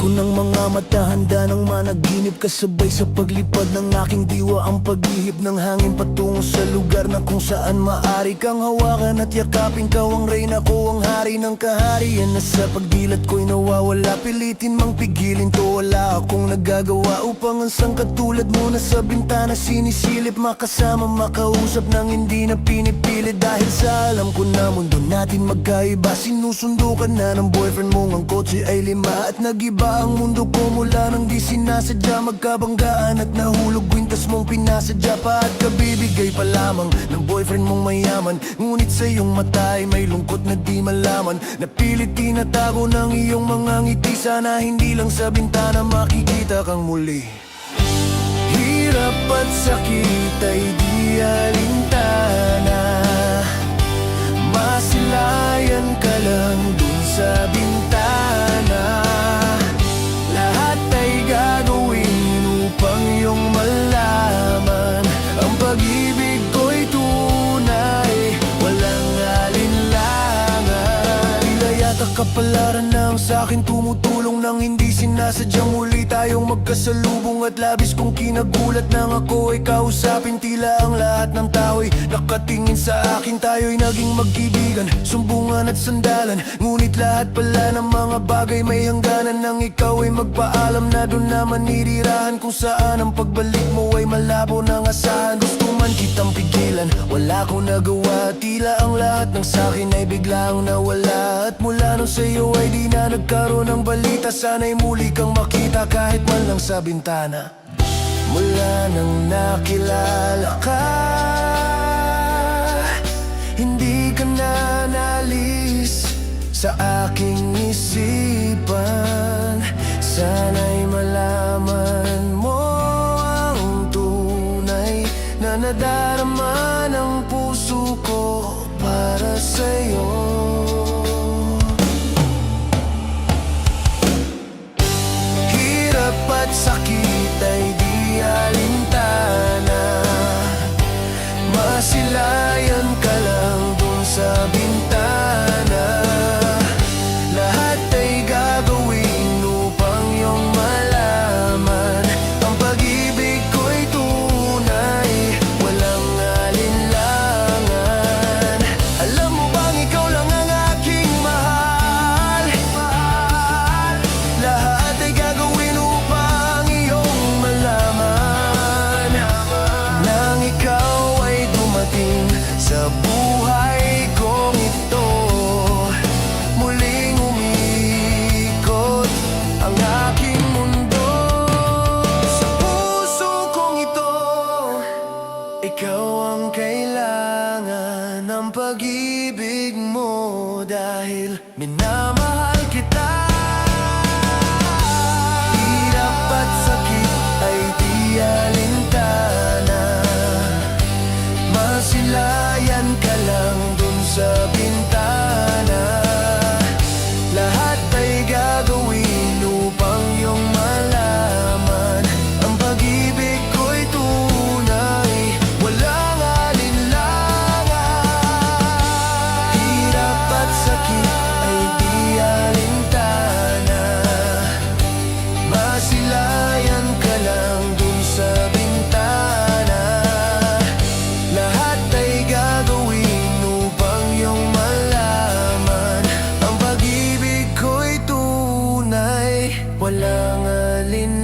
Ko ng mga mata, handa ng managinip, kasabay sa paglipad ng aking diwa ang paghihip ng hangin patungo sa lugar na kung saan maaari kang hawakan at yakapin. Ka ang reyna ko, ang hari ng kaharian na sa pagdilat ko'y nawawala. Pilitin mang pigilin to, wala akong nagagawa upang ang sangkatulad mo na sa bintana sinisilip. Makasama, makausap nang hindi na pinipilit, dahil sa alam ko na mundo natin magkaiba. Sinusundo ka na ng boyfriend mo, ang kotse ay 5 at nagiba ang mundo ko mula nang di sinasadya. Magkabanggaan at nahulog, kwintas mong pinasadya pa at kabibigay pa lamang ng boyfriend mong mayaman. Ngunit sa iyong mata ay may lungkot na di malaman. Napilit tinatago ng iyong mga ngiti, sana hindi lang sa bintana makikita kang muli. Hirap at sakit ay di alintana, masilayan ka lang dun sa bintana. Lahat ay gagawin upang iyong malaman ang pag-ibig ko'y tunay, walang alinlangan. Tila yata kapalaran na ang sa'kin tumutulong nang hindi sinasadyang muli tayong magkasalubong. At labis kong kinagulat nang ako ay kausapin. Tila ang lahat ng tao'y nakatingin sa akin. Tayo'y naging magkaibigan, sumbungan at sandalan. Ngunit lahat pala ng mga bagay may hangganan. Nang ikaw ay magpaalam na doon na manirirahan, kung saan ang pagbalik mo ay malabo ng asahan. Gusto man kitang pigilan, wala akong nagawa. Tila ang lahat ng sa'kin ay biglang nawala. At mula nung sa'yo ay di na nagkaroon ng balita. Sana'y muli kang makita kahit man lang sa bintana. Mula nang nakilala ka, hindi ka na nalis sa aking isipan. Sana'y malaman mo ang tunay na nadarama ng puso ko para sa'yo. Hirap at sakit ay di alintana, masilayan ka lang dun sa bintana. Lahat ay gagawin upang iyong malaman ang pag-ibig ko'y tunay, walang alinlangan. Alam mo bang ikaw lang ang aking mahal? Lahat ay gagawin upang iyong malaman nang ikaw ay dumating sa buhay kong ito. Muling umikot ang aking mundo. Sa puso kong ito, ikaw ang kailangan ng pag-ibig mo, dahil minamahal kita. Hirap at sakit ay di alintana, masilayan ka lang dun sa bintana. Lahat ay gagawin upang iyong malaman ang pag-ibig ko'y tunay, walang alinlangan. Hirap at sakit ay di alintana, masilayan ka lang dun sa bintana. Lahat ay gagawin upang iyong malaman ang pag-ibig ko'y tunay, walang alinlangan.